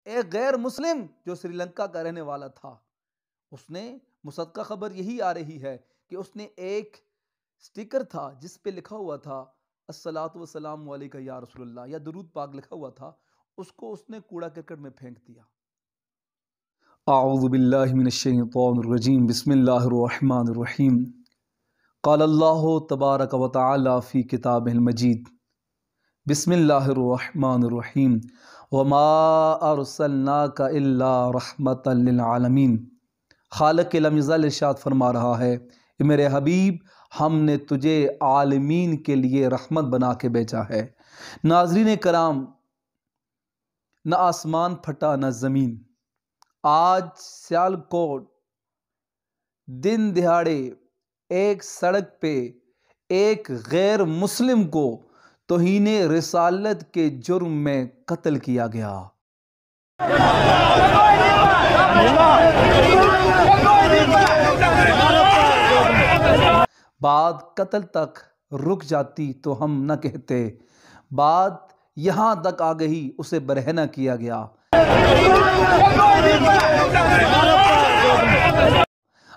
एक गैर मुस्लिम जो श्रीलंका का रहने वाला था, उसने मुसद्दक़ा खबर यही आ रही है कि उसने एक स्टिकर था जिस पे लिखा हुआ था अस्सलातु वस्सलामु अलैका या रसूलल्लाह, या दुरूद पाक लिखा हुआ था, उसको उसने कूड़ा करकट में फेंक दिया। आऊज़ु बिल्लाहि मिनश शैतानिर रजीम, बिस्मिल्लाहिर रहमानिर रहीम। क़ाल अल्लाहु तबारक व तआला फ़ी किताबिहिल मजीद, बिस्मिल्लाहिर रहमानिर रहीम, वमा अरसलनाका इल्ला रहमतल लिल आलमीन। खालिक़ लम यज़ल इरशाद फरमा रहा है कि मेरे हबीब, हमने तुझे आलमीन के लिए रहमत बना के भेजा है। नाज़रीन कराम, न आसमान फटा न ज़मीन। आज सियालकोट दिन दिहाड़े एक सड़क पे एक गैर मुस्लिम को तौहीने रिसालत के जुर्म में कत्ल किया गया। बात कत्ल तक रुक जाती तो हम न कहते, बात यहाँ तक आ गई उसे बरहना किया गया।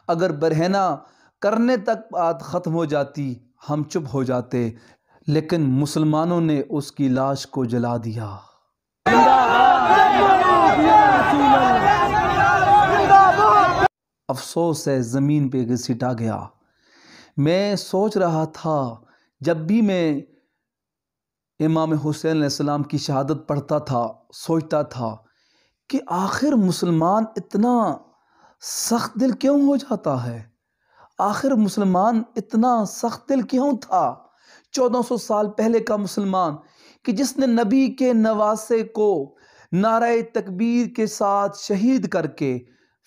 अगर बरहना करने तक बात ख़त्म हो जाती हम चुप हो जाते, लेकिन मुसलमानों ने उसकी लाश को जला दिया। अफसोस है ज़मीन पे घसीटा गया। मैं सोच रहा था, जब भी मैं इमाम हुसैन अलैहिस्सलाम की शहादत पढ़ता था, सोचता था कि आखिर मुसलमान इतना सख्त दिल क्यों हो जाता है। आखिर मुसलमान इतना सख्त दिल क्यों था। 1400 साल पहले का मुसलमान कि जिसने नबी के नवासे को नारे तकबीर के साथ शहीद करके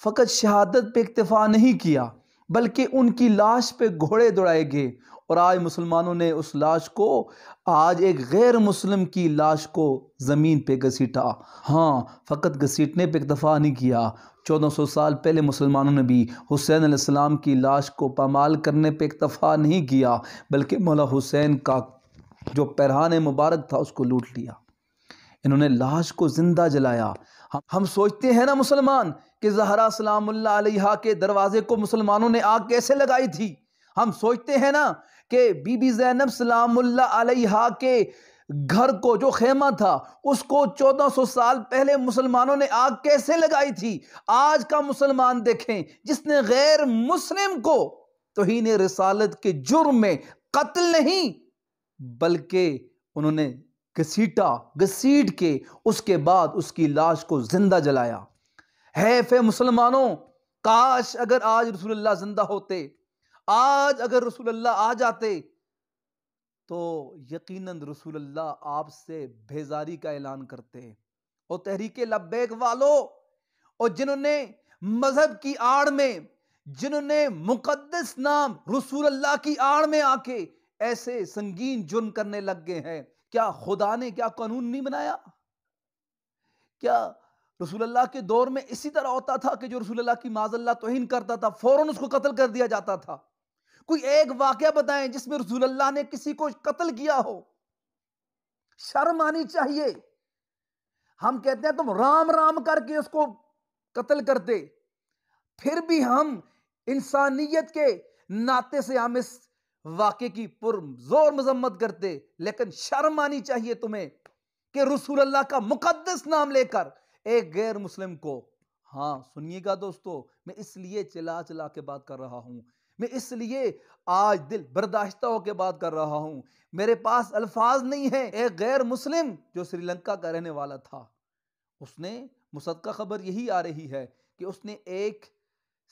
फ़कत शहादत पे इक्तफ़ा नहीं किया, बल्कि उनकी लाश पे घोड़े दौड़ाए गए। और आज मुसलमानों ने उस लाश को, आज एक गैर मुस्लिम की लाश को ज़मीन पे घसीटा। हाँ, फ़कत घसीटने पे इक्तफ़ा नहीं किया। 1400 साल पहले मुसलमानों ने भी हुसैन अलैहिस्सलाम की लाश को पामाल करने पे इक्तफ़ा नहीं किया, बल्कि मौला हुसैन का जो पैरहान मुबारक था उसको लूट लिया। इन्होंने लाश को ज़िंदा जलाया। हम सोचते हैं ना मुसलमान कि ज़हरा सलामुल्लाह अलैहा के दरवाज़े को मुसलमानों ने आग कैसे लगाई थी। हम सोचते हैं ना कि बीबी ज़ैनब सलामुल्लाह अलैहा के घर को, जो खेमा था, उसको 1400 साल पहले मुसलमानों ने आग कैसे लगाई थी। आज का मुसलमान देखें, जिसने गैर मुस्लिम को तौहीन रिसालत के जुर्म में कत्ल नहीं, बल्कि उन्होंने घसीट के उसके बाद उसकी लाश को जिंदा जलाया। है मुसलमानों, काश अगर आज रसूलुल्लाह जिंदा होते, आज अगर रसूलुल्लाह आ जाते, तो यकीनन रसूलुल्लाह आपसे बेजारी का ऐलान करते। और तहरीके लब्बैक वालों, और जिन्होंने मजहब की आड़ में, जिन्होंने मुकद्दस नाम रसूलुल्लाह की आड़ में आके ऐसे संगीन जुर्म करने लग गए हैं, क्या खुदा ने क्या कानून नहीं बनाया? क्या रसूलुल्लाह के दौर में इसी तरह होता था कि जो रसूलुल्लाह की माज़अल्लाह तौहीन करता था फौरन उसको कत्ल कर दिया जाता था? कोई एक वाकया बताएं जिसमें रसूलुल्लाह ने किसी को कत्ल किया हो। शर्म आनी चाहिए। हम कहते हैं तुम राम राम करके उसको कत्ल करते, फिर भी हम इंसानियत के नाते से हम इस वाक़े की पुरजोर मजम्मत करते। लेकिन शर्म आनी चाहिए तुम्हें कि रसूलुल्लाह का मुकद्दस नाम लेकर एक गैर मुस्लिम को, हाँ सुनिएगा दोस्तों, मैं इसलिए चिल्ला चिल्ला के बात कर रहा हूं, मैं इसलिए आज दिल बर्दाश्ता होकर बात कर रहा हूं, मेरे पास अल्फाज नहीं है। एक गैर मुस्लिम जो श्रीलंका का रहने वाला था, उसने मुसद्दक़ा खबर यही आ रही है कि उसने एक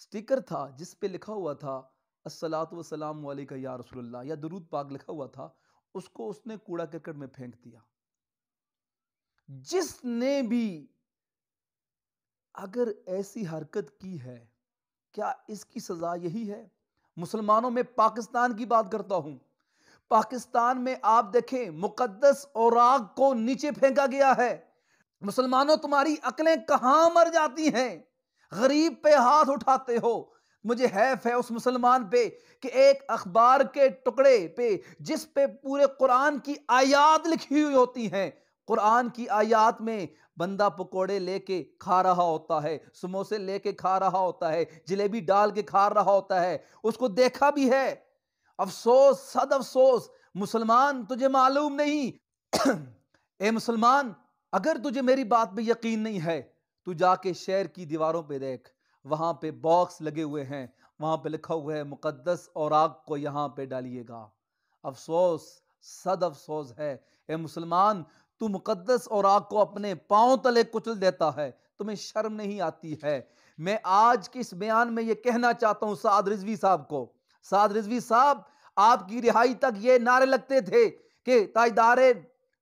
स्टिकर था जिस पे लिखा हुआ था अस्सलातु वस्सलामु अलैका या रसूलल्लाह, या दुरूद पाक लिखा हुआ था, उसको उसने कूड़ा करकट में फेंक दिया। जिसने भी अगर ऐसी हरकत की है, क्या इसकी सजा यही है? मुसलमानों में पाकिस्तान की बात करता हूं। पाकिस्तान में आप देखें, मुकद्दस औराक को नीचे फेंका गया है। मुसलमानों, तुम्हारी अकलें कहां मर जाती हैं? गरीब पे हाथ उठाते हो। मुझे हैफ है उस मुसलमान पे कि एक अखबार के टुकड़े पे जिस पे पूरे कुरान की आयात लिखी हुई होती हैं, कुरान की आयात में बंदा पकोड़े लेके खा रहा होता है, समोसे लेके खा रहा होता है, जलेबी डाल के खा रहा होता है, उसको देखा भी है। अफसोस, सद अफसोस मुसलमान, तुझे मालूम नहीं। ए मुसलमान, अगर तुझे मेरी बात पे यकीन नहीं है, तू जाके शहर की दीवारों पे देख, वहां पे बॉक्स लगे हुए हैं, वहां पे लिखा हुआ है मुकद्दस औराक को यहां पे डालिएगा। अफसोस, सद अफसोस है ए मुसलमान, तू मुकद्दस औराक को अपने पांव तले कुचल देता है, तुम्हें शर्म नहीं आती है। मैं आज के इस बयान में यह कहना चाहता हूं साद रिजवी साहब को, साद रिजवी साहब, आपकी रिहाई तक ये नारे लगते थे कि ताजदारे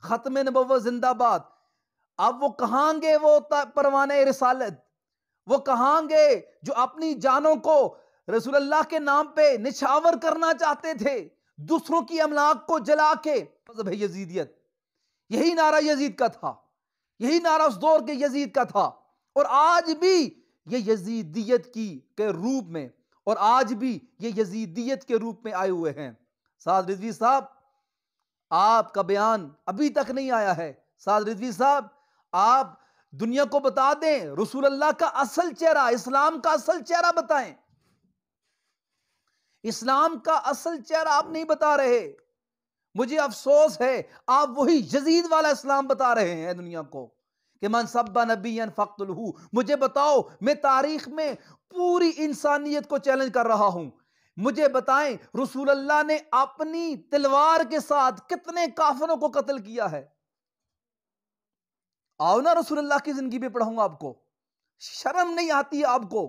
खत्म नबुव्वत जिंदाबाद। अब वो कहां गए, वो परवाने रिसालत? वो कहां गए जो अपनी जानों को रसूलुल्लाह के नाम पे निछावर करना चाहते थे, दूसरों की अमलाक को जला के? मजहब है यजीदियत। यही नारा यजीद का था, यही नारा उस दौर के यजीद का था, और आज भी ये यजीदियत की के रूप में, और आज भी ये यजीदियत के रूप में आए हुए हैं। साद रिजवी साहब, आपका बयान अभी तक नहीं आया है। साद रिजवी साहब, आप दुनिया को बता दें रसूल अल्लाह का असल चेहरा, इस्लाम का असल चेहरा बताएं। इस्लाम का असल चेहरा आप नहीं बता रहे। मुझे अफसोस है, आप वही यजीद वाला इस्लाम बता रहे हैं दुनिया को कि मन सब्बा नबियन फक्तुलहू। मुझे बताओ, मैं तारीख में पूरी इंसानियत को चैलेंज कर रहा हूं, मुझे बताएं रसूल अल्लाह ने अपनी तलवार के साथ कितने काफिरों को कत्ल किया है? आओ ना, रसूल अल्लाह की जिंदगी में पढ़ाऊंगा आपको। शर्म नहीं आती है आपको?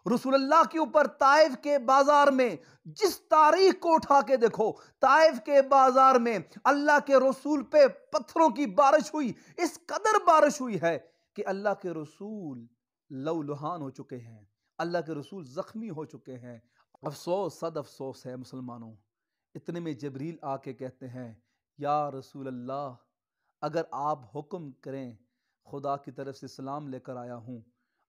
रसूल अल्लाह के ऊपर ताइफ के बाजार में, जिस तारीख को उठा के देखो, ताइफ के बाजार में अल्लाह के रसूल पे पत्थरों की बारिश हुई। इस कदर बारिश हुई है कि अल्लाह के रसूल लहूलुहान हो चुके हैं, अल्लाह के रसूल जख्मी हो चुके हैं। अफसोस, सद अफसोस है मुसलमानों। इतने में जबरील आके कहते हैं, या रसूल अल्लाह, अगर आप हुक्म करें, खुदा की तरफ से सलाम लेकर आया हूँ,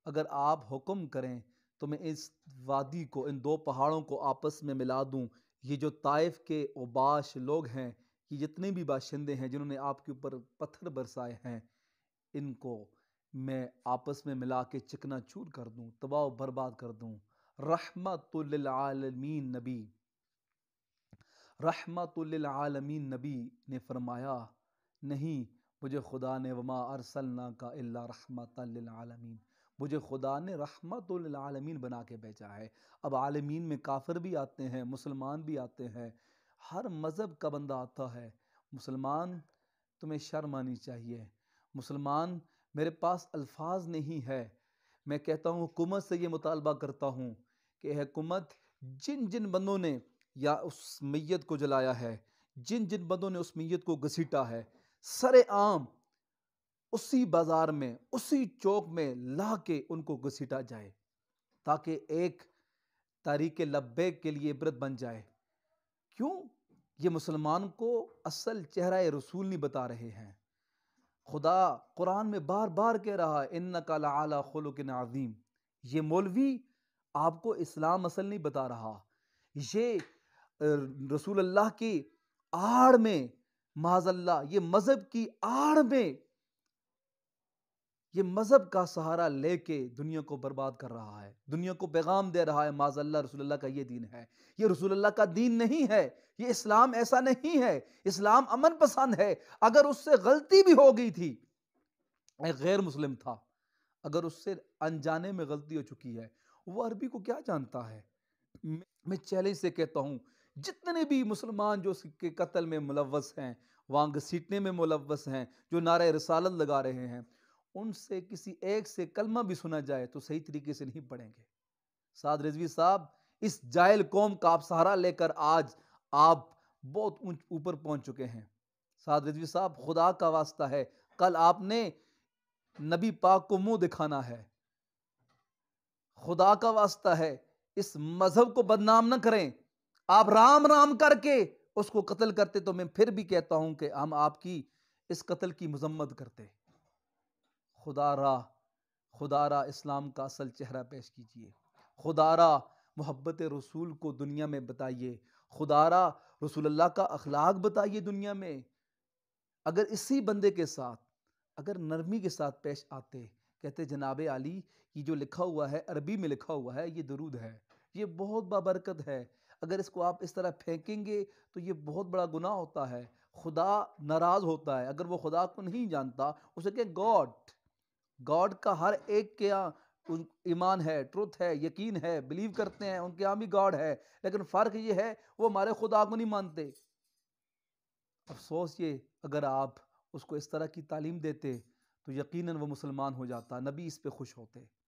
अगर आप हुक्म करें तो मैं इस वादी को, इन दो पहाड़ों को आपस में मिला दूं। ये जो ताइफ के उबाश लोग हैं, ये जितने भी बाशिंदे हैं जिन्होंने आपके ऊपर पत्थर बरसाए हैं, इनको मैं आपस में मिला के चिकना चूर कर दूं, तबाह बर्बाद कर दूं। रहमतुल लिल आलमीन नबी, रहमतुल लिल आलमीन नबी ने फरमाया, नहीं, मुझे खुदा ने वमा अरसलना का इल्ला रहमतल लिल आलमीन, मुझे खुदा ने रहमतुल लिल आलमीन बना के भेजा है। अब आलमीन में काफिर भी आते हैं, मुसलमान भी आते हैं, हर मज़हब का बंदा आता है। मुसलमान, तुम्हें शर्म आनी चाहिए। मुसलमान, मेरे पास अल्फाज नहीं है। मैं कहता हूँ, हुकूमत से ये मुतालबा करता हूँ कि हुकूमत, जिन जिन बंदों ने या उस मैयत को जलाया है, जिन जिन बंदों ने उस मैयत को घसीटा है, सरेआम उसी बाजार में, उसी चौक में ला के उनको घसीटा जाए, ताकि एक तारीख लब्बैक के लिए इबरत बन जाए। क्यों? ये मुसलमान को असल चेहरा रसूल नहीं बता रहे हैं। खुदा कुरान में बार बार कह रहा है, इन्नका लअला खुलुकिन अज़ीम। ये मौलवी आपको इस्लाम असल नहीं बता रहा, ये रसूल अल्लाह की आड़ में, माज़अल्लाह, ये मजहब की आड़ में, ये मजहब का सहारा लेके दुनिया को बर्बाद कर रहा है, दुनिया को पैगाम दे रहा है, माज़अल्लाह रसूलुल्लाह का ये दीन है। ये रसूलुल्लाह का दीन नहीं है, ये इस्लाम ऐसा नहीं है। इस्लाम अमन पसंद है। अगर उससे गलती भी हो गई थी, एक गैर मुस्लिम था, अगर उससे अनजाने में गलती हो चुकी है, वो अरबी को क्या जानता है? मैं चैलेंज से कहता हूं, जितने भी मुसलमान जो उसके कत्ल में मुलव्वस हैं, वहां घसीटने में मुलव्वस हैं, जो नारे रिसालत लगा रहे हैं, उनसे किसी एक से कलमा भी सुना जाए तो सही तरीके से नहीं पढ़ेंगे। साद रिजवी साहब, इस जाहिल कौम का आप सहारा लेकर आज आप बहुत ऊपर पहुंच चुके हैं। साद रिजवी साहब, खुदा का वास्ता है, कल आपने नबी पाक को मुंह दिखाना है। खुदा का वास्ता है, इस मजहब को बदनाम न करें। आप राम राम करके उसको कत्ल करते तो मैं फिर भी कहता हूं कि हम आपकी इस कत्ल की मजम्मत करते। खुदारा इस्लाम का असल चेहरा पेश कीजिए। खुदारा मोहब्बत रसूल को दुनिया में बताइए। खुदारा रसूलुल्लाह का अखलाक बताइए दुनिया में। अगर इसी बंदे के साथ अगर नरमी के साथ पेश आते, कहते जनाब आली ये जो लिखा हुआ है, अरबी में लिखा हुआ है, ये दुरूद है, ये बहुत बाबरकत है, अगर इसको आप इस तरह फेंकेंगे तो ये बहुत बड़ा गुनाह होता है, खुदा नाराज़ होता है। अगर वो खुदा को नहीं जानता, उसे कहे गॉड, गॉड का हर एक के यहाँ ईमान है, ट्रुथ है, यकीन है, बिलीव करते हैं, उनके यहाँ भी गॉड है, लेकिन फ़र्क ये है वो हमारे खुदा को नहीं मानते। अफसोस ये, अगर आप उसको इस तरह की तालीम देते तो यकीनन वो मुसलमान हो जाता, नबी इस पे खुश होते।